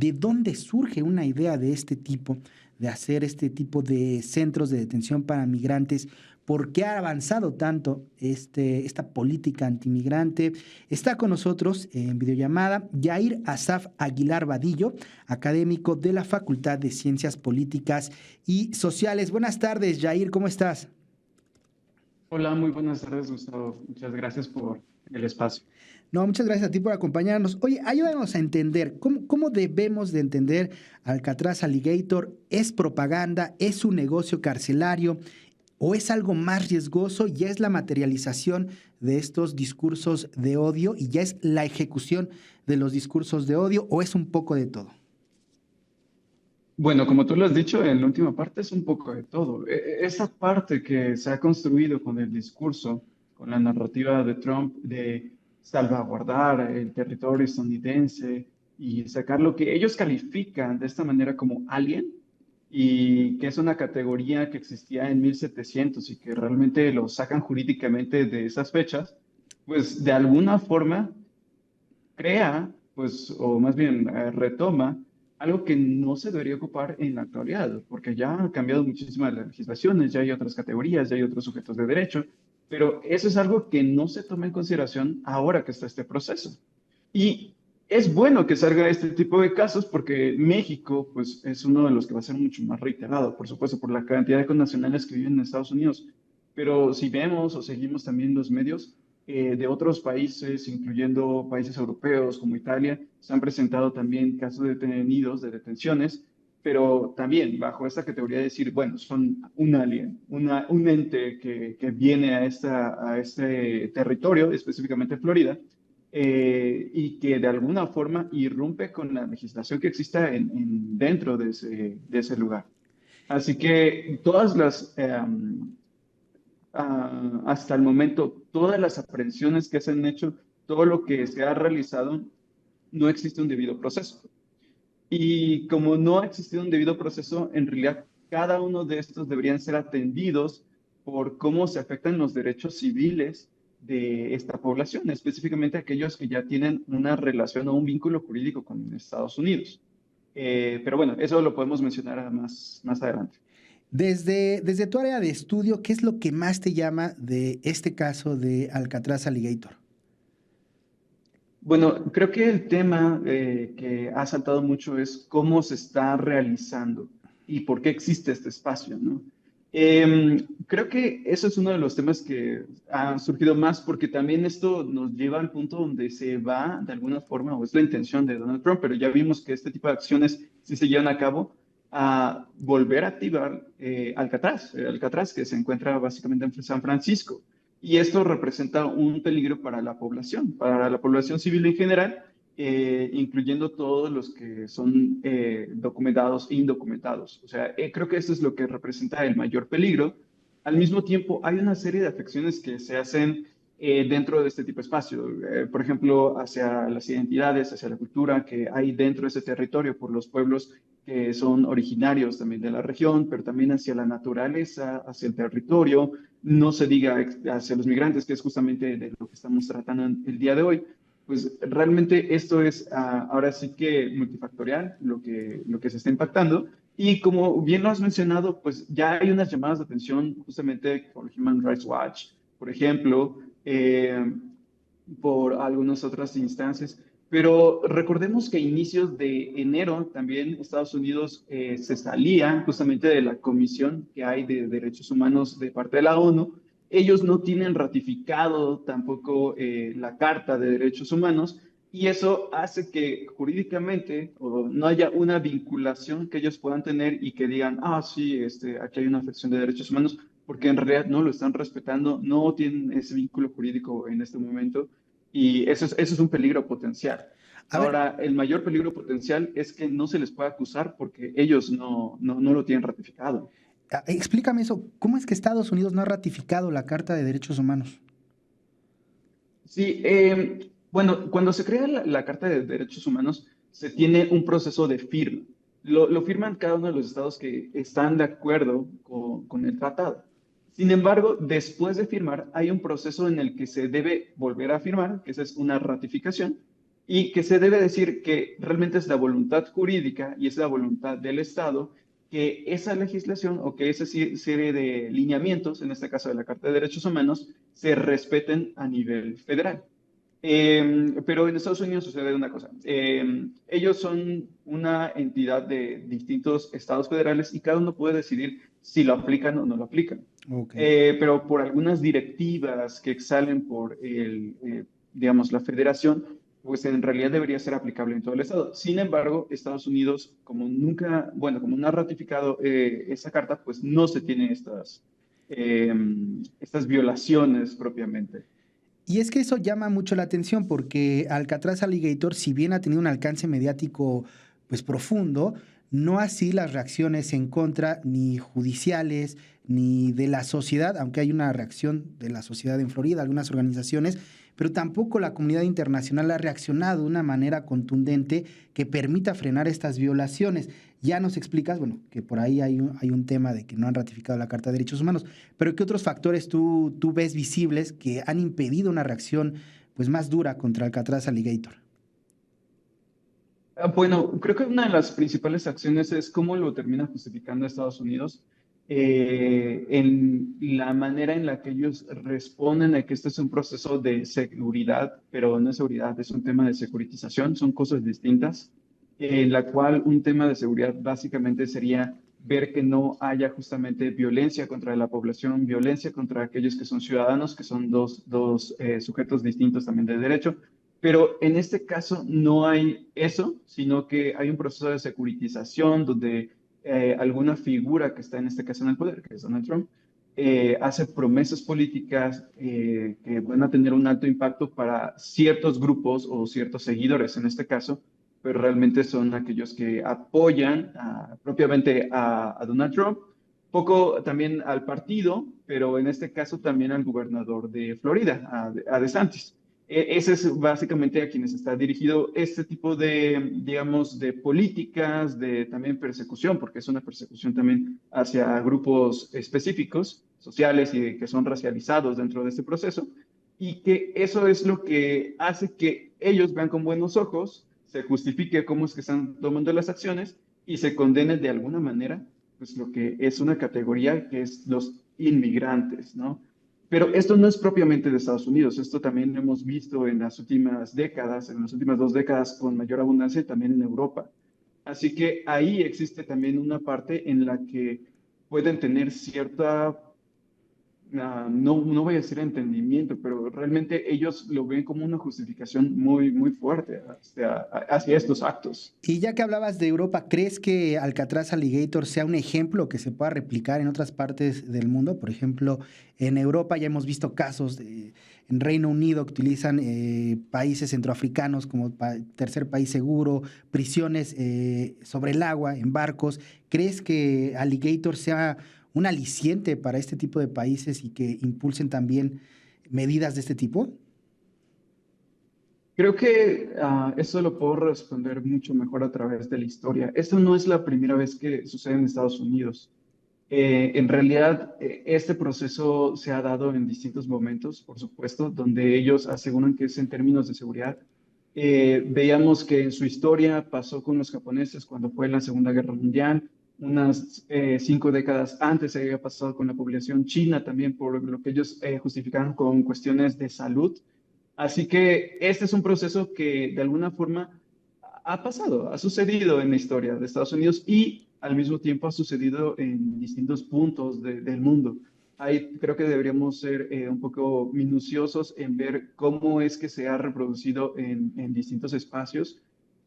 ¿De dónde surge una idea de este tipo, de hacer este tipo de centros de detención para migrantes? ¿Por qué ha avanzado tanto esta política antimigrante? Está con nosotros en videollamada Yair Asaf Aguilar Vadillo, académico de la Facultad de Ciencias Políticas y Sociales. Buenas tardes, Yair, ¿cómo estás? Hola, muy buenas tardes, Gustavo. Muchas gracias por el espacio. No, muchas gracias a ti por acompañarnos. Oye, ayúdanos a entender cómo debemos de entender Alcatraz Alligator. ¿Es propaganda? ¿Es un negocio carcelario? ¿O es algo más riesgoso? ¿Ya es la materialización de estos discursos de odio y ya es la ejecución de los discursos de odio? ¿O es un poco de todo? Bueno, como tú lo has dicho, en la última parte es un poco de todo. Esa parte que se ha construido con el discurso, con la narrativa de Trump de salvaguardar el territorio estadounidense y sacar lo que ellos califican de esta manera como alien, y que es una categoría que existía en 1700 y que realmente lo sacan jurídicamente de esas fechas, pues de alguna forma crea, pues, o más bien retoma algo que no se debería ocupar en la actualidad, porque ya han cambiado muchísimas las legislaciones, ya hay otras categorías, ya hay otros sujetos de derecho, pero eso es algo que no se toma en consideración ahora que está este proceso. Y es bueno que salga este tipo de casos porque México, pues, es uno de los que va a ser mucho más reiterado, por supuesto, por la cantidad de connacionales que viven en Estados Unidos. Pero si vemos o seguimos también los medios de otros países, incluyendo países europeos como Italia, se han presentado también casos de detenidos, de detenciones, pero también bajo esta categoría de decir, bueno, son un alien, un ente que viene a este territorio, específicamente Florida, y que de alguna forma irrumpe con la legislación que exista dentro de ese lugar. Así que todas hasta el momento, todas las aprehensiones que se han hecho, todo lo que se ha realizado, no existe un debido proceso. Y como no ha existido un debido proceso, en realidad cada uno de estos deberían ser atendidos por cómo se afectan los derechos civiles de esta población, específicamente aquellos que ya tienen una relación o un vínculo jurídico con Estados Unidos. Pero bueno, eso lo podemos mencionar más adelante. Desde tu área de estudio, ¿qué es lo que más te llama de este caso de Alcatraz Alligator? Bueno, creo que el tema que ha saltado mucho es cómo se está realizando y por qué existe este espacio, ¿no? Creo que eso es uno de los temas que ha surgido más porque también esto nos lleva al punto donde se va de alguna forma, o es la intención de Donald Trump, pero ya vimos que este tipo de acciones, si se llevan a cabo, a volver a activar Alcatraz, que se encuentra básicamente en San Francisco. Y esto representa un peligro para la población civil en general, incluyendo todos los que son documentados e indocumentados. O sea, creo que esto es lo que representa el mayor peligro. Al mismo tiempo, hay una serie de afecciones que se hacen dentro de este tipo de espacio. Por ejemplo, hacia las identidades, hacia la cultura que hay dentro de ese territorio por los pueblos que son originarios también de la región, pero también hacia la naturaleza, hacia el territorio, no se diga hacia los migrantes, que es justamente de lo que estamos tratando el día de hoy. Pues realmente esto es ahora sí que multifactorial lo que se está impactando. Y como bien lo has mencionado, pues ya hay unas llamadas de atención justamente por Human Rights Watch, por ejemplo, por algunas otras instancias. Pero recordemos que a inicios de enero también Estados Unidos se salía justamente de la comisión que hay de derechos humanos de parte de la ONU. Ellos no tienen ratificado tampoco la Carta de Derechos Humanos y eso hace que jurídicamente no haya una vinculación que ellos puedan tener y que digan, ah, sí, aquí hay una afección de derechos humanos, porque en realidad no lo están respetando, no tienen ese vínculo jurídico en este momento y eso es un peligro potencial. A ver, Ahora, el mayor peligro potencial es que no se les pueda acusar porque ellos no lo tienen ratificado. explícame eso. ¿Cómo es que Estados Unidos no ha ratificado la Carta de Derechos Humanos? Sí, bueno, cuando se crea la Carta de Derechos Humanos, se tiene un proceso de firma. Lo firman cada uno de los estados que están de acuerdo con el tratado. Sin embargo, después de firmar, hay un proceso en el que se debe volver a firmar, que esa es una ratificación, y que se debe decir que realmente es la voluntad jurídica y es la voluntad del Estado que esa legislación o que esa serie de lineamientos, en este caso de la Carta de Derechos Humanos, se respeten a nivel federal. Pero en Estados Unidos sucede una cosa. Ellos son una entidad de distintos estados federales y cada uno puede decidir si lo aplican o no lo aplican. Ok. Pero por algunas directivas que salen por digamos, la federación, pues en realidad debería ser aplicable en todo el estado. Sin embargo, Estados Unidos, como nunca, bueno, como no ha ratificado esa carta, pues no se tiene eh, estas violaciones propiamente. Y es que eso llama mucho la atención porque Alcatraz Alligator, si bien ha tenido un alcance mediático pues profundo, no así las reacciones en contra ni judiciales ni de la sociedad, aunque hay una reacción de la sociedad en Florida, algunas organizaciones, pero tampoco la comunidad internacional ha reaccionado de una manera contundente que permita frenar estas violaciones. Ya nos explicas, bueno, que por ahí hay un tema de que no han ratificado la Carta de Derechos Humanos, pero ¿qué otros factores tú ves visibles que han impedido una reacción pues, más dura contra Alcatraz Alligator? Bueno, creo que una de las principales acciones es cómo lo termina justificando Estados Unidos en la manera en la que ellos responden a que este es un proceso de seguridad, pero no es seguridad, es un tema de securitización, son cosas distintas, en la cual un tema de seguridad básicamente sería ver que no haya justamente violencia contra la población, violencia contra aquellos que son ciudadanos, que son dos sujetos distintos también de derecho, pero en este caso no hay eso, sino que hay un proceso de securitización donde alguna figura que está en este caso en el poder, que es Donald Trump, hace promesas políticas que van a tener un alto impacto para ciertos grupos o ciertos seguidores en este caso, pero realmente son aquellos que apoyan propiamente a Donald Trump, poco también al partido, pero en este caso también al gobernador de Florida, a DeSantis. Ese es básicamente a quienes está dirigido este tipo de, digamos, de políticas, de también persecución, porque es una persecución también hacia grupos específicos, sociales y que son racializados dentro de este proceso, y que eso es lo que hace que ellos vean con buenos ojos, se justifique cómo es que están tomando las acciones y se condene de alguna manera, pues lo que es una categoría que es los inmigrantes, ¿no? Pero esto no es propiamente de Estados Unidos, esto también lo hemos visto en las últimas décadas, en las últimas 2 décadas con mayor abundancia también en Europa. Así que ahí existe también una parte en la que pueden tener cierta no voy a decir entendimiento, pero realmente ellos lo ven como una justificación muy fuerte hacia estos actos. Y ya que hablabas de Europa, ¿crees que Alcatraz Alligator sea un ejemplo que se pueda replicar en otras partes del mundo? Por ejemplo, en Europa ya hemos visto casos en Reino Unido que utilizan países centroafricanos como tercer país seguro, prisiones sobre el agua, en barcos. ¿Crees que Alligator sea un aliciente para este tipo de países y que impulsen también medidas de este tipo? Creo que eso lo puedo responder mucho mejor a través de la historia. Esto no es la primera vez que sucede en Estados Unidos. En realidad, este proceso se ha dado en distintos momentos, por supuesto, donde ellos aseguran que es en términos de seguridad. Veíamos que en su historia pasó con los japoneses cuando fue la Segunda Guerra Mundial, unas 5 décadas antes se había pasado con la población china también, por lo que ellos justificaron con cuestiones de salud. Así que este es un proceso que de alguna forma ha pasado, ha sucedido en la historia de Estados Unidos y al mismo tiempo ha sucedido en distintos puntos del mundo. Ahí creo que deberíamos ser un poco minuciosos en ver cómo es que se ha reproducido en distintos espacios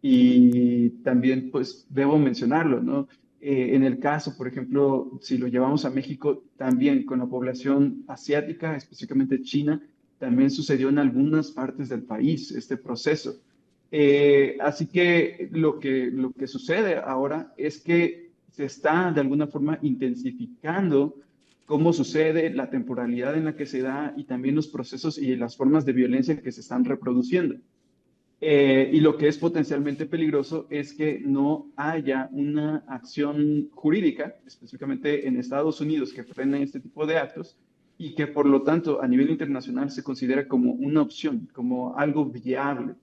y también pues debo mencionarlo, ¿no? En el caso, por ejemplo, si lo llevamos a México, también con la población asiática, específicamente China, también sucedió en algunas partes del país este proceso. Así que lo que sucede ahora es que se está de alguna forma intensificando cómo sucede, la temporalidad en la que se da y también los procesos y las formas de violencia que se están reproduciendo. Y lo que es potencialmente peligroso es que no haya una acción jurídica, específicamente en Estados Unidos, que frene este tipo de actos y que por lo tanto a nivel internacional se considera como una opción, como algo viable.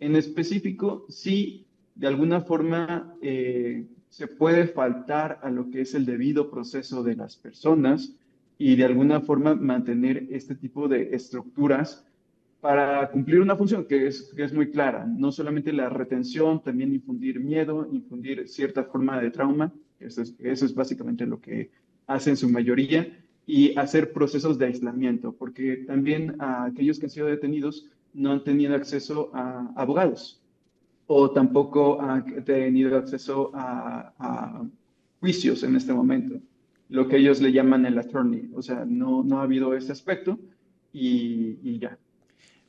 En específico, sí, de alguna forma se puede faltar a lo que es el debido proceso de las personas y de alguna forma mantener este tipo de estructuras para cumplir una función que es muy clara, no solamente la retención, también infundir miedo, infundir cierta forma de trauma, eso es básicamente lo que hace en su mayoría, y hacer procesos de aislamiento, porque también a aquellos que han sido detenidos no han tenido acceso a abogados o tampoco han tenido acceso a juicios en este momento, lo que ellos le llaman el attorney, o sea, no ha habido ese aspecto y ya.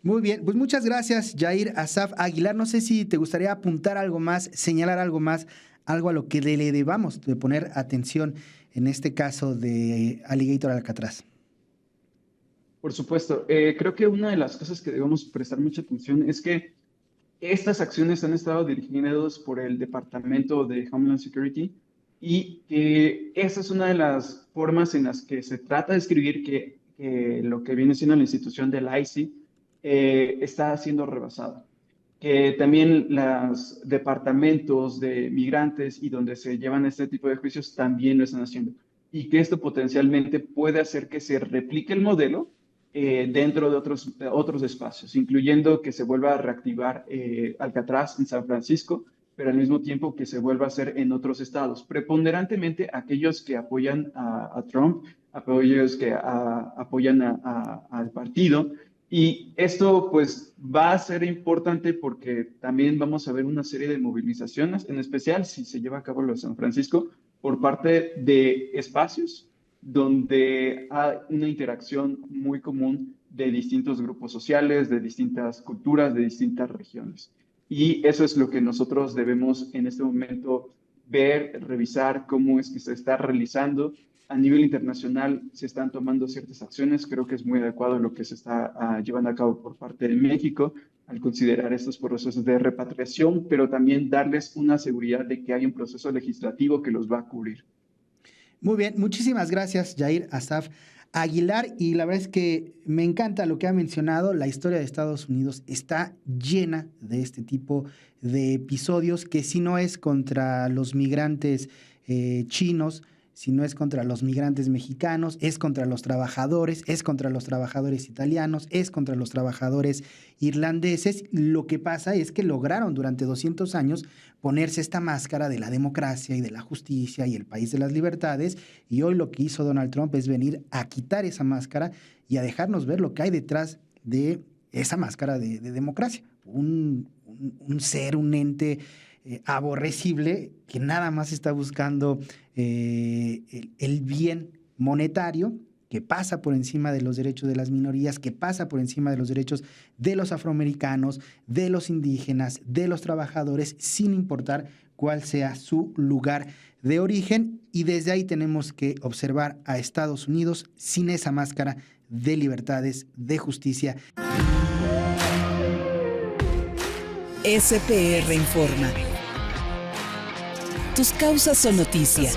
Muy bien, pues muchas gracias, Yair Asaf Aguilar. No sé si te gustaría apuntar algo más, señalar algo más, algo a lo que le debamos de poner atención en este caso de Alligator Alcatraz. Por supuesto, creo que una de las cosas que debemos prestar mucha atención es que estas acciones han estado dirigidas por el Departamento de Homeland Security y que esa es una de las formas en las que se trata de escribir que lo que viene siendo la institución del ICE está siendo rebasada. Que también los departamentos de migrantes y donde se llevan este tipo de juicios también lo están haciendo. Y que esto potencialmente puede hacer que se replique el modelo dentro de otros espacios, incluyendo que se vuelva a reactivar Alcatraz en San Francisco, pero al mismo tiempo que se vuelva a hacer en otros estados. Preponderantemente aquellos que apoyan a Trump, aquellos que apoyan al partido. Y esto pues va a ser importante porque también vamos a ver una serie de movilizaciones, en especial si se lleva a cabo lo de San Francisco, por parte de espacios donde hay una interacción muy común de distintos grupos sociales, de distintas culturas, de distintas regiones. Y eso es lo que nosotros debemos en este momento ver, revisar cómo es que se está realizando. A nivel internacional se están tomando ciertas acciones. Creo que es muy adecuado lo que se está llevando a cabo por parte de México al considerar estos procesos de repatriación, pero también darles una seguridad de que hay un proceso legislativo que los va a cubrir. Muy bien, muchísimas gracias, Yair Asaf Aguilar. Y la verdad es que me encanta lo que ha mencionado. La historia de Estados Unidos está llena de este tipo de episodios que si no es contra los migrantes chinos, si no es contra los migrantes mexicanos, es contra los trabajadores, es contra los trabajadores italianos, es contra los trabajadores irlandeses. Lo que pasa es que lograron durante 200 años ponerse esta máscara de la democracia y de la justicia y el país de las libertades, y hoy lo que hizo Donald Trump es venir a quitar esa máscara y a dejarnos ver lo que hay detrás de esa máscara de democracia. Un ser, un ente aborrecible que nada más está buscando el bien monetario, que pasa por encima de los derechos de las minorías, que pasa por encima de los derechos de los afroamericanos, de los indígenas, de los trabajadores, sin importar cuál sea su lugar de origen. Y desde ahí tenemos que observar a Estados Unidos sin esa máscara de libertades, de justicia. SPR Informa. Tus causas son noticia.